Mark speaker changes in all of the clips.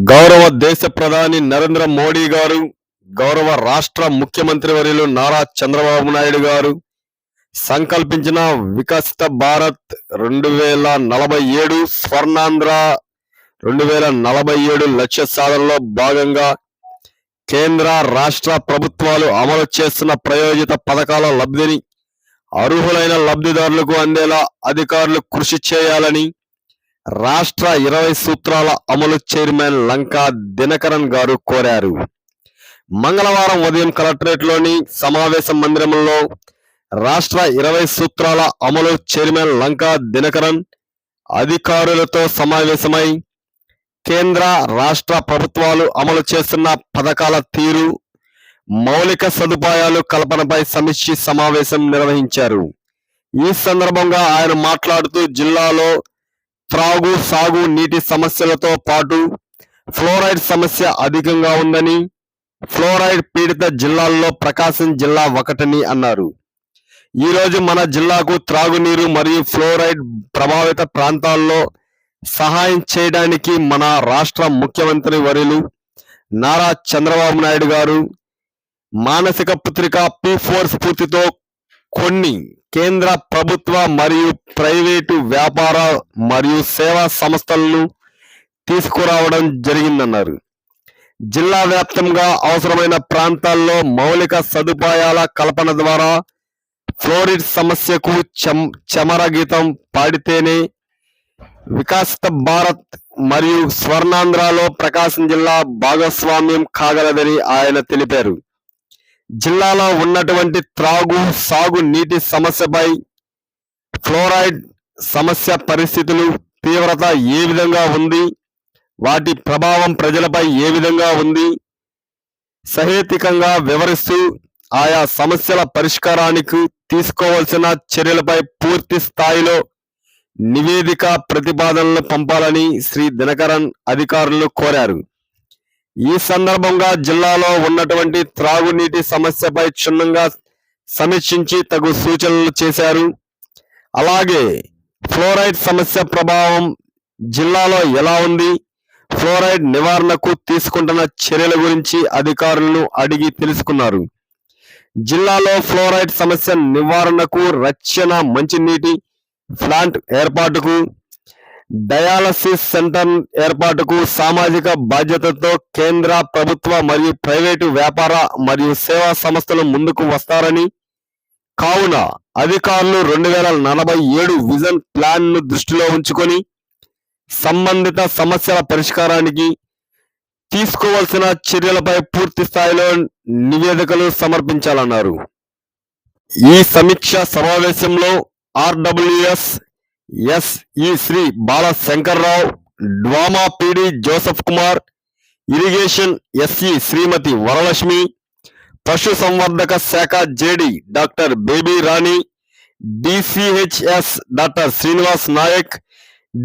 Speaker 1: గౌరవ దేశ ప్రధాని నరేంద్ర మోడీ గారు, గౌరవ రాష్ట్ర ముఖ్యమంత్రి వర్యులు నారా చంద్రబాబు నాయుడు గారు సంకల్పించిన వికసిత భారత్ 2047 స్వర్ణాంధ్ర 2047 లక్ష్య సాధనలో భాగంగా కేంద్ర రాష్ట్ర ప్రభుత్వాలు అమలు చేస్తున్న ప్రయోజిత పథకాల లబ్ధిని అర్హులైన లబ్ధిదారులకు అందేలా అధికారులు కృషి చేయాలని రాష్ట్ర 20 సూత్రాల అమలు చైర్మన్ లంకా దినకరన్ గారు కోరారు. మంగళవారం ఉదయం కలెక్టరేట్లోని సమావేశ మందిరంలో రాష్ట్ర 20 సూత్రాల అమలు చైర్మన్ లంకా దినకరన్ అధికారులతో సమావేశమై కేంద్ర రాష్ట్ర ప్రభుత్వాలు అమలు చేస్తున్న పథకాల తీరు, మౌలిక సదుపాయాలు కల్పనపై సమీక్ష సమావేశం నిర్వహించారు. ఈ సందర్భంగా ఆయన మాట్లాడుతూ జిల్లాలో త్రాగు సాగు నీటి సమస్యలతో పాటు ఫ్లోరైడ్ సమస్య అధికంగా ఉందని, ఫ్లోరైడ్ పీడిత జిల్లాల్లో ప్రకాశం జిల్లా ఒకటని అన్నారు. ఈరోజు మన జిల్లాకు త్రాగునీరు మరియు ఫ్లోరైడ్ ప్రభావిత ప్రాంతాల్లో సహాయం చేయడానికి మన రాష్ట్ర ముఖ్యమంత్రి వర్యులు నారా చంద్రబాబు నాయుడు గారు మానసిక పుత్రిక P4 స్ఫూర్తితో కొన్ని కేంద్ర ప్రభుత్వ మరియు ప్రైవేటు వ్యాపార మరియు సేవా సంస్థలను తీసుకురావడం జరిగిందన్నారు. జిల్లా వ్యాప్తంగా అవసరమైన ప్రాంతాల్లో మౌలిక సదుపాయాల కల్పన ద్వారా ఫ్లోరైడ్ సమస్యకు చమరగీతం పాడితేనే వికసిత భారత్ మరియు స్వర్ణాంధ్రలో ప్రకాశం జిల్లా భాగస్వామ్యం కాగలదని ఆయన తెలిపారు. జిల్లాలో ఉన్నటువంటి త్రాగు సాగు నీటి సమస్యపై ఫ్లోరైడ్ సమస్య పరిస్థితులు తీవ్రత ఏ విధంగా ఉంది, వాటి ప్రభావం ప్రజలపై ఏ విధంగా ఉంది సహేతుకంగా వివరిస్తూ ఆయా సమస్యల పరిష్కారానికి తీసుకోవాల్సిన చర్యలపై పూర్తి స్థాయిలో నివేదిక ప్రతిపాదనలు పంపాలని శ్రీ దినకరన్ అధికారులను కోరారు. ఈ సందర్భంగా జిల్లాలో ఉన్నటువంటి త్రాగునీటి సమస్యపై క్షుణ్ణంగా సమీక్షించి తగు సూచనలు చేశారు. అలాగే ఫ్లోరైడ్ సమస్య ప్రభావం జిల్లాలో ఎలా ఉంది, ఫ్లోరైడ్ నివారణకు తీసుకుంటున్న చర్యల గురించి అధికారులను అడిగి తెలుసుకున్నారు. జిల్లాలో ఫ్లోరైడ్ సమస్య నివారణకు రక్షణ మంచినీటి ప్లాంట్ ఏర్పాటుకు, డయాలసిస్ సెంటర్ ఏర్పాటుకు సామాజిక బాధ్యతతో కేంద్ర ప్రభుత్వ మరియు ప్రైవేటు వ్యాపార మరియు సేవా సంస్థలు ముందుకు వస్తారని, కావున అధికారులు 2047 విజన్ ప్లాన్ ను దృష్టిలో ఉంచుకొని సంబంధిత సమస్యల పరిష్కారానికి తీసుకోవాల్సిన చర్యలపై పూర్తి స్థాయిలో నివేదికలు సమర్పించాలన్నారు. ఈ సమీక్ష సమావేశంలో RWS SE Shri Balashankar Rao, DWAMA PD Joseph Kumar, irrigation SE Shrimati Varalakshmi, పశు సంవర్ధక శాఖ JD doctor Baby Rani, DCHS doctor Srinivas Naik,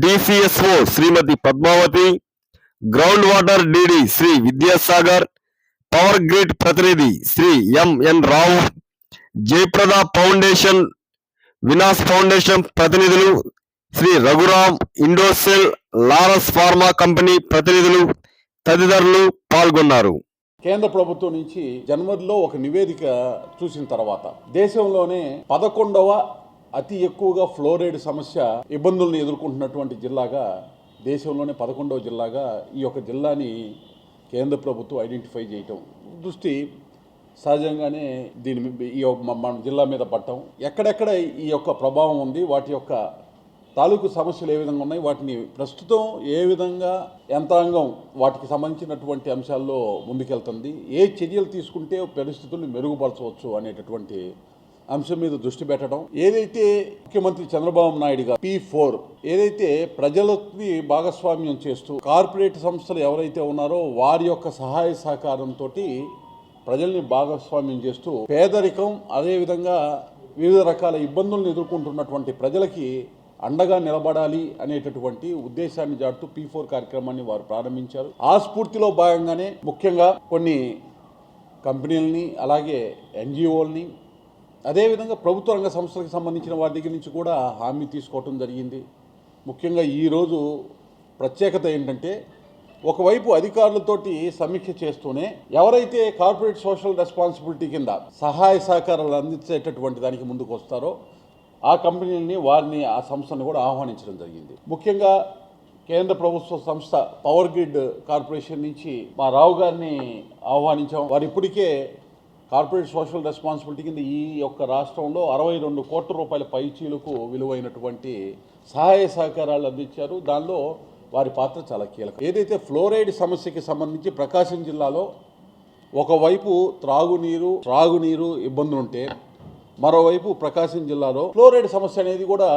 Speaker 1: DCSO Shrimati Padmavathi, ground water DD Shri Vidyasagar, power grid ప్రతినిధి శ్రీ MN రావు, జయప్రద ఫౌండేషన్, వినాస్ ఫౌండేషన్ ప్రతినిధులు శ్రీ రఘురాం, ఇండోసెల్, లారస్ ఫార్మా కంపెనీ ప్రతినిధులు తదితరులు పాల్గొన్నారు.
Speaker 2: కేంద్ర ప్రభుత్వం నుంచి జనవరిలో ఒక నివేదిక చూసిన తర్వాత దేశంలోనే 11వ అతి ఎక్కువగా ఫ్లోరైడ్ సమస్య ఇబ్బందులను ఎదుర్కొంటున్నటువంటి జిల్లాగా, దేశంలోనే 11వ జిల్లాగా ఈ యొక్క జిల్లాని కేంద్ర ప్రభుత్వం ఐడెంటిఫై చేయటం దృష్టి సహజంగానే ఈ మన జిల్లా మీద పట్టడం, ఎక్కడెక్కడ ఈ యొక్క ప్రభావం ఉంది, వాటి యొక్క తాలూకు సమస్యలు ఏ విధంగా ఉన్నాయి, వాటిని ప్రస్తుతం ఏ విధంగా యంత్రాంగం వాటికి సంబంధించినటువంటి అంశాల్లో ముందుకెళ్తుంది, ఏ చర్యలు తీసుకుంటే పరిస్థితుల్ని మెరుగుపరచవచ్చు అనేటటువంటి అంశం మీద దృష్టి పెట్టడం. ఏదైతే ముఖ్యమంత్రి చంద్రబాబు నాయుడు గారు P4 ఏదైతే ప్రజలని భాగస్వామ్యం చేస్తూ కార్పొరేట్ సంస్థలు ఎవరైతే ఉన్నారో వారి యొక్క సహాయ సహకారంతో ప్రజల్ని భాగస్వామ్యం చేస్తూ పేదరికం, అదేవిధంగా వివిధ రకాల ఇబ్బందులను ఎదుర్కొంటున్నటువంటి ప్రజలకి అండగా నిలబడాలి అనేటటువంటి ఉద్దేశాన్ని జాడుతూ P4 కార్యక్రమాన్ని వారు ప్రారంభించారు. ఆ స్ఫూర్తిలో భాగంగానే ముఖ్యంగా కొన్ని కంపెనీలని, అలాగే NGOలని, అదేవిధంగా ప్రభుత్వ రంగ సంస్థలకు సంబంధించిన వారి దగ్గర నుంచి కూడా హామీ తీసుకోవటం జరిగింది. ముఖ్యంగా ఈరోజు ప్రత్యేకత ఏంటంటే ఒకవైపు అధికారులతోటి సమీక్ష చేస్తూనే ఎవరైతే కార్పొరేట్ సోషల్ రెస్పాన్సిబిలిటీ కింద సహాయ సహకారాలు అందించేటటువంటి దానికి ముందుకు వస్తారో ఆ కంపెనీలని వారిని ఆ సంస్థను కూడా ఆహ్వానించడం జరిగింది. ముఖ్యంగా కేంద్ర ప్రభుత్వ సంస్థ పవర్ గ్రిడ్ కార్పొరేషన్ నుంచి మా రావు గారిని ఆహ్వానించాం. వారు ఇప్పటికే కార్పొరేట్ సోషల్ రెస్పాన్సిబిలిటీ కింద ఈ యొక్క రాష్ట్రంలో 62 కోట్ల రూపాయల పైచీలకు విలువైనటువంటి సహాయ సహకారాలు అందించారు. దానిలో వారి పాత్ర చాలా కీలకం. ఏదైతే ఫ్లోరైడ్ సమస్యకి సంబంధించి ప్రకాశం జిల్లాలో ఒకవైపు త్రాగునీరు ఇబ్బందులుంటే మరోవైపు ప్రకాశం జిల్లాలో ఫ్లోరైడ్ సమస్య అనేది కూడా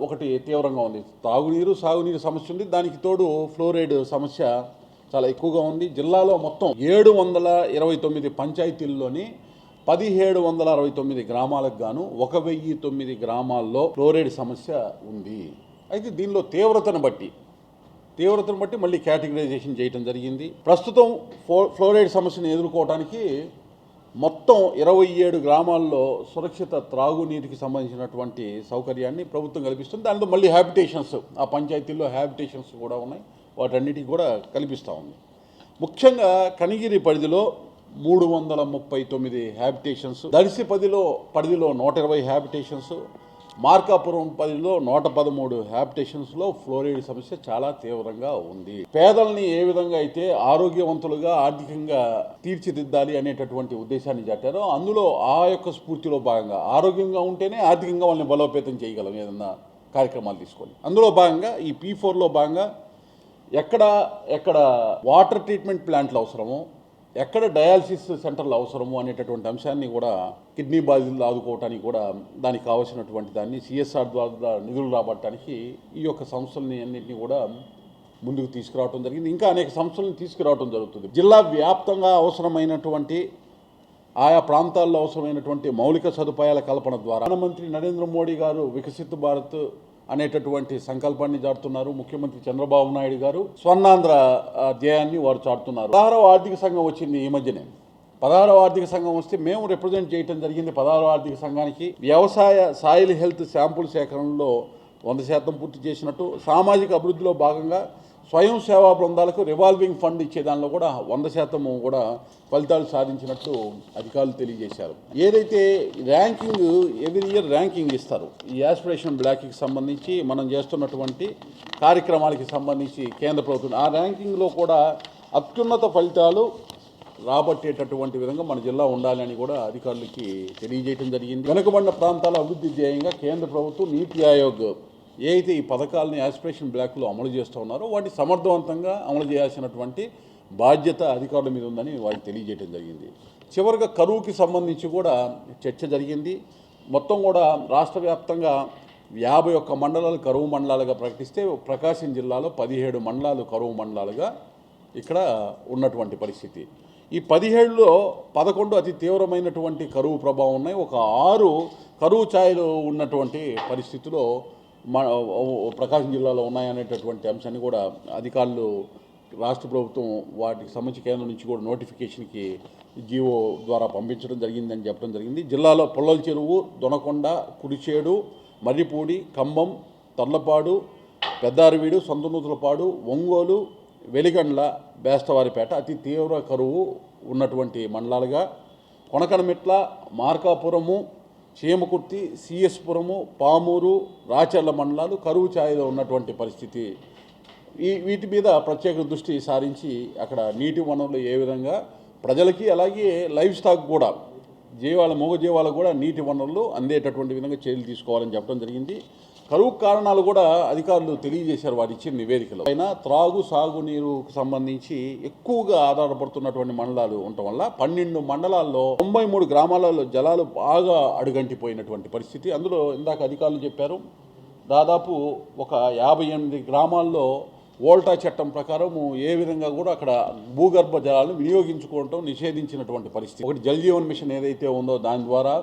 Speaker 2: ఒకటి తీవ్రంగా ఉంది. సాగునీరు సమస్య ఉంది, దానికి తోడు ఫ్లోరైడ్ సమస్య చాలా ఎక్కువగా ఉంది. జిల్లాలో మొత్తం 729 పంచాయతీల్లోని 1769 గ్రామాలకు గాను 1009 గ్రామాల్లో ఫ్లోరైడ్ సమస్య ఉంది. అయితే దీనిలో తీవ్రతను బట్టి మళ్ళీ కేటగిరైజేషన్ చేయడం జరిగింది. ప్రస్తుతం ఫ్లోరైడ్ సమస్యను ఎదుర్కోవడానికి మొత్తం 27 గ్రామాల్లో సురక్షిత త్రాగునీటికి సంబంధించినటువంటి సౌకర్యాన్ని ప్రభుత్వం కల్పిస్తుంది. దానితో మళ్ళీ హ్యాబిటేషన్స్, ఆ పంచాయతీల్లో హ్యాబిటేషన్స్ కూడా ఉన్నాయి, వాటన్నిటికీ కూడా కల్పిస్తూ ఉంది. ముఖ్యంగా కనిగిరి పరిధిలో 339 హ్యాబిటేషన్స్, దర్శి పరిధిలో 120 హ్యాబిటేషన్స్, మార్కాపురం పరిధిలో 113 హ్యాబిటేషన్స్లో ఫ్లోరైడ్ సమస్య చాలా తీవ్రంగా ఉంది. పేదల్ని ఏ విధంగా అయితే ఆరోగ్యవంతులుగా ఆర్థికంగా తీర్చిదిద్దాలి అనేటటువంటి ఉద్దేశాన్ని చాటారో అందులో ఆ యొక్క స్ఫూర్తిలో భాగంగా ఆరోగ్యంగా ఉంటేనే ఆర్థికంగా వాళ్ళని బలోపేతం చేయగలం ఏదన్నా కార్యక్రమాలు తీసుకొని. అందులో భాగంగా ఈ P4లో భాగంగా ఎక్కడ వాటర్ ట్రీట్మెంట్ ప్లాంట్లు అవసరమో, ఎక్కడ డయాలసిస్ సెంటర్లు అవసరము అనేటటువంటి అంశాన్ని కూడా కిడ్నీ బాధితులు ఆదుకోవటానికి కూడా దానికి కావాల్సినటువంటి దాన్ని CSR ద్వారా నిధులు రాబట్టడానికి ఈ యొక్క సంస్థలని అన్నింటినీ కూడా ముందుకు తీసుకురావడం జరిగింది. ఇంకా అనేక సంస్థలను తీసుకురావడం జరుగుతుంది. జిల్లా వ్యాప్తంగా అవసరమైనటువంటి ఆయా ప్రాంతాల్లో అవసరమైనటువంటి మౌలిక సదుపాయాల కల్పన ద్వారా ప్రధానమంత్రి నరేంద్ర మోడీ గారు వికసిత్ భారత్ అనేటటువంటి సంకల్పాన్ని చాటుతున్నారు. ముఖ్యమంత్రి చంద్రబాబు నాయుడు గారు స్వర్ణాంధ్ర ధ్యేయాన్ని వారు చాటుతున్నారు. 16వ ఆర్థిక సంఘం వచ్చింది ఈ మధ్యనే. 16వ ఆర్థిక సంఘం వస్తే మేము రిప్రజెంట్ చేయడం జరిగింది. 16వ ఆర్థిక సంఘానికి వ్యవసాయ సాయిల్ హెల్త్ శాంపుల్ సేకరణలో 100% పూర్తి చేసినట్టు, సామాజిక అభివృద్ధిలో భాగంగా స్వయం సేవా బృందాలకు రివాల్వింగ్ ఫండ్ ఇచ్చే దానిలో కూడా 100% కూడా ఫలితాలు సాధించినట్టు అధికారులు తెలియజేశారు. ఏదైతే ర్యాంకింగ్ ఎవ్రీ ఇయర్ ర్యాంకింగ్ ఇస్తారు ఈ యాస్పిరేషన్ బ్లాక్కి సంబంధించి మనం చేస్తున్నటువంటి కార్యక్రమాలకి సంబంధించి కేంద్ర ప్రభుత్వం ఆ ర్యాంకింగ్లో కూడా అత్యున్నత ఫలితాలు రాబట్టేటటువంటి విధంగా మన జిల్లా ఉండాలని కూడా అధికారులకి తెలియజేయడం జరిగింది. వెనుకబడిన ప్రాంతాల అభివృద్ధి ధ్యేయంగా కేంద్ర ప్రభుత్వం నీతి ఆయోగ్ ఏ అయితే ఈ పథకాలని యాస్పిరేషన్ బ్లాక్లో అమలు చేస్తూ ఉన్నారో వాటిని సమర్థవంతంగా అమలు చేయాల్సినటువంటి బాధ్యత అధికారుల మీద ఉందని వారికి తెలియజేయడం జరిగింది. చివరిగా కరువుకి సంబంధించి కూడా చర్చ జరిగింది. మొత్తం కూడా రాష్ట్ర వ్యాప్తంగా 51 మండలాలు కరువు మండలాలుగా ప్రకటిస్తే ప్రకాశం జిల్లాలో 17 మండలాలు కరువు మండలాలుగా ఇక్కడ ఉన్నటువంటి పరిస్థితి. ఈ 17లో 11 అతి తీవ్రమైనటువంటి కరువు ప్రభావం ఉన్నాయి. ఒక 6 కరువు ఛాయలు ఉన్నటువంటి పరిస్థితిలో ప్రకాశం జిల్లాలో ఉన్నాయనేటటువంటి అంశాన్ని కూడా అధికారులు రాష్ట్ర ప్రభుత్వం వాటికి సంబంధించి కేంద్రం నుంచి కూడా నోటిఫికేషన్కి జీవో ద్వారా పంపించడం జరిగిందని చెప్పడం జరిగింది. జిల్లాలో పొల్లల చెరువు, దొనకొండ, కుడిచేడు, మర్రిపూడి, ఖమ్మం, తర్లపాడు, పెద్దారవీడు, సొంతనూతులపాడు, ఒంగోలు, వెలిగండ్ల, బేస్తవారిపేట అతి తీవ్ర కరువు ఉన్నటువంటి మండలాలుగా, కొనకనమిట్ల, మార్కాపురము, చీమకుర్తి, సిఎస్పురము, పామూరు, రాచర్ల మండలాలు కరువు ఛాయలో ఉన్నటువంటి పరిస్థితి. వీటి మీద ప్రత్యేక దృష్టి సారించి అక్కడ నీటి వనరులు ఏ విధంగా ప్రజలకి అలాగే లైవ్ స్టాక్ కూడా మూగజీవాలకు కూడా నీటి వనరులు అందేటటువంటి విధంగా చర్యలు తీసుకోవాలని చెప్పడం జరిగింది. కరువు కారణాలు కూడా అధికారులు తెలియజేశారు వారు ఇచ్చిన నివేదికలో. అయినా సాగునీరుకు సంబంధించి ఎక్కువగా ఆధారపడుతున్నటువంటి మండలాలు ఉండటం వల్ల 12 మండలాల్లో 93 గ్రామాలలో జలాలు బాగా అడుగంటిపోయినటువంటి పరిస్థితి. అందులో ఇందాక అధికారులు చెప్పారు దాదాపు ఒక 58 గ్రామాల్లో వోల్టా చట్టం ప్రకారం ఏ విధంగా కూడా అక్కడ భూగర్భ జలాలను వినియోగించుకోవటం నిషేధించినటువంటి పరిస్థితి. ఒకటి జల్ జీవన్ మిషన్ ఏదైతే ఉందో దాని ద్వారా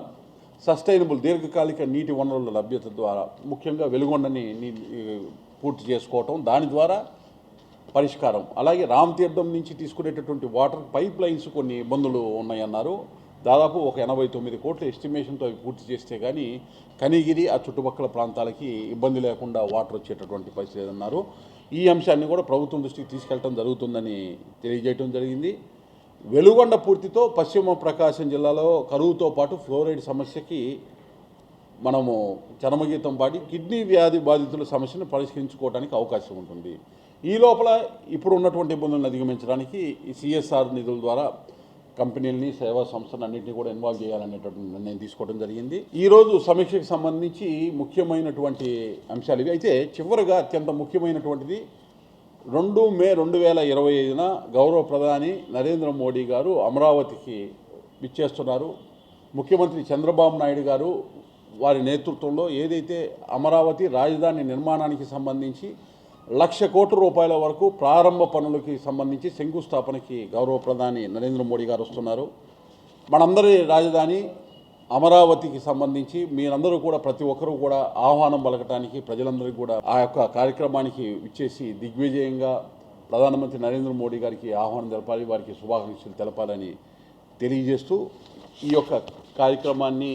Speaker 2: సస్టైనబుల్ దీర్ఘకాలిక నీటి వనరుల లభ్యత ద్వారా ముఖ్యంగా వెలుగొండని పూర్తి చేసుకోవటం, దాని ద్వారా పరిష్కారం. అలాగే రామతీర్థం నుంచి తీసుకునేటటువంటి వాటర్ పైప్ లైన్స్ కొన్ని ఇబ్బందులు ఉన్నాయన్నారు. దాదాపు ఒక 89 కోట్ల ఎస్టిమేషన్తో అవి పూర్తి చేస్తే కానీ కనిగిరి ఆ చుట్టుపక్కల ప్రాంతాలకి ఇబ్బంది లేకుండా వాటర్ వచ్చేటటువంటి పరిస్థితి లేదన్నారు. ఈ అంశాన్ని కూడా ప్రభుత్వం దృష్టికి తీసుకెళ్ళడం జరుగుతుందని తెలియజేయడం జరిగింది. వెలుగొండ పూర్తితో పశ్చిమ ప్రకాశం జిల్లాలో కరువుతో పాటు ఫ్లోరైడ్ సమస్యకి మనము చరమగీతం పాడి కిడ్నీ వ్యాధి బాధితుల సమస్యను పరిష్కరించుకోవడానికి అవకాశం ఉంటుంది. ఈ లోపల ఇప్పుడు ఉన్నటువంటి ఇబ్బందులను అధిగమించడానికి ఈ సిఎస్ఆర్ నిధుల ద్వారా కంపెనీలని, సేవా సంస్థలను అన్నింటినీ కూడా ఇన్వాల్వ్ చేయాలనేటటువంటి నిర్ణయం తీసుకోవడం జరిగింది. ఈరోజు సమీక్షకు సంబంధించి ముఖ్యమైనటువంటి అంశాలు ఇవి. అయితే చివరిగా అత్యంత ముఖ్యమైనటువంటిది 2 మే 2025న గౌరవ ప్రధాని నరేంద్ర మోడీ గారు అమరావతికి విచ్చేస్తున్నారు. ముఖ్యమంత్రి చంద్రబాబు నాయుడు గారు వారి నేతృత్వంలో ఏదైతే అమరావతి రాజధాని నిర్మాణానికి సంబంధించి 1,00,000 కోట్ల రూపాయల వరకు ప్రారంభ పనులకి సంబంధించి శంకుస్థాపనకి గౌరవ ప్రధాని నరేంద్ర మోడీ గారు వస్తున్నారు. మనందరి రాజధాని అమరావతికి సంబంధించి మీరందరూ కూడా ప్రతి ఒక్కరూ కూడా ఆహ్వానం పలకటానికి ప్రజలందరికీ కూడా ఆ యొక్క కార్యక్రమానికి ఇచ్చేసి దిగ్విజయంగా ప్రధానమంత్రి నరేంద్ర మోడీ గారికి ఆహ్వానం తెలపాలి, వారికి శుభాకాంక్షలు తెలపాలని తెలియజేస్తూ ఈ యొక్క కార్యక్రమాన్ని,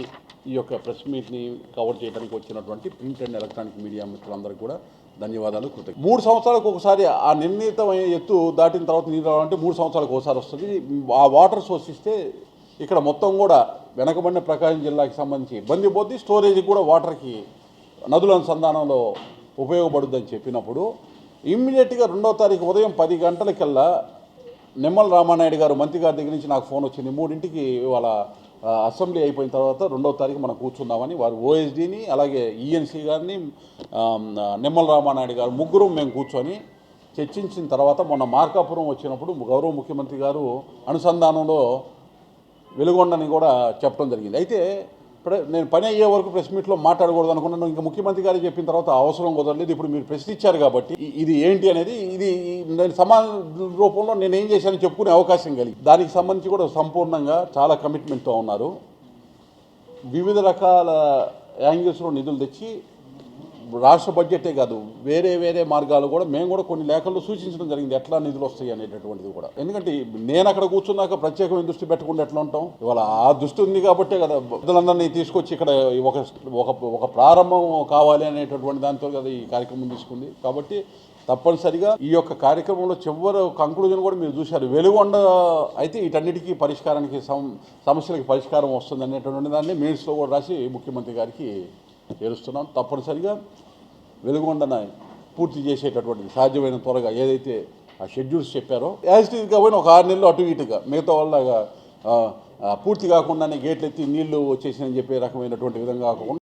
Speaker 2: ఈ యొక్క ప్రెస్ మీట్ని కవర్ చేయడానికి వచ్చినటువంటి ప్రింట్ అండ్ ఎలక్ట్రానిక్ మీడియా మిత్రులందరికీ కూడా ధన్యవాదాలు, కృతజ్ఞతలు. 3 సంవత్సరాలకు ఒకసారి ఆ నిర్ణీతమైన ఎత్తు దాటిన తర్వాత నీరు రావాలంటే 3 సంవత్సరాలకు ఒకసారి వస్తుంది. ఆ వాటర్ సోర్స్ ఇస్తే ఇక్కడ మొత్తం కూడా వెనకబడిన ప్రకాశం జిల్లాకి సంబంధించి ఇబ్బంది పోద్ది, స్టోరేజ్కి కూడా వాటర్కి నదుల అనుసంధానంలో ఉపయోగపడుద్దని చెప్పినప్పుడు ఇమ్మీడియట్గా 2వ తారీఖు ఉదయం 10 గంటలకల్లా నిమ్మల రామానాయుడు గారు మంత్రి గారి దగ్గర నుంచి నాకు ఫోన్ వచ్చింది. 3ంటికి ఇవాళ అసెంబ్లీ అయిపోయిన తర్వాత 2వ తారీఖు మనం కూర్చుందామని. వారు ఓఎస్డీని అలాగే ఈఎన్సీ గారిని నిమ్మల రామానాయుడు గారు ముగ్గురు మేము కూర్చొని చర్చించిన తర్వాత మొన్న మార్కాపురం వచ్చినప్పుడు గౌరవ ముఖ్యమంత్రి గారు అనుసంధానంలో వెలుగొండని కూడా చెప్పడం జరిగింది. అయితే నేను పని అయ్యే వరకు ప్రెస్ మీట్లో మాట్లాడకూడదు అనుకున్నాను. ఇంకా ముఖ్యమంత్రి గారు చెప్పిన తర్వాత అవసరం కుదరలేదు. ఇప్పుడు మీరు ప్రశ్న ఇచ్చారు కాబట్టి ఇది ఏంటి అనేది ఇది నేను సమాధాన రూపంలో నేను ఏం చేశానని చెప్పుకునే అవకాశం కలిగి దానికి సంబంధించి కూడా సంపూర్ణంగా చాలా కమిట్మెంట్తో ఉన్నారు. వివిధ రకాల యాంగిల్స్లో నిధులు తెచ్చి రాష్ట్ర బడ్జెటే కాదు వేరే మార్గాలు కూడా మేము కూడా కొన్ని లేఖల్లో సూచించడం జరిగింది, ఎట్లా నిధులు వస్తాయి అనేటటువంటిది కూడా. ఎందుకంటే నేను అక్కడ కూర్చున్నాక ప్రత్యేకమైన దృష్టి పెట్టకుండా ఎట్లా ఉంటాం, ఇవాళ ఆ దృష్టి ఉంది కాబట్టే కదా పెద్దలందరినీ తీసుకొచ్చి ఇక్కడ ఒక ప్రారంభం కావాలి అనేటటువంటి దాంతో కదా ఈ కార్యక్రమం తీసుకుంది. కాబట్టి తప్పనిసరిగా ఈ యొక్క కార్యక్రమంలో చివరి కంక్లూజన్ కూడా మీరు చూశారు. వెలుగొండ అయితే వీటన్నిటికీ పరిష్కారానికి సమస్యలకి పరిష్కారం వస్తుంది అనేటటువంటి దాన్ని మినిట్స్లో కూడా రాసి ముఖ్యమంత్రి గారికి చేరుస్తున్నాం. తప్పనిసరిగా వెలుగొండన పూర్తి చేసేటటువంటిది సాధ్యమైన త్వరగా ఏదైతే ఆ షెడ్యూల్స్ చెప్పారో యాజ్ ఇట్ ఈజ్ కాబట్టి ఒక 6 నెలలు అటు ఇటుగా మిగతా వాళ్ళగా పూర్తి కాకుండానే గేట్లు ఎత్తి నీళ్లు వచ్చేసినని చెప్పే రకమైనటువంటి విధంగా కాకుండా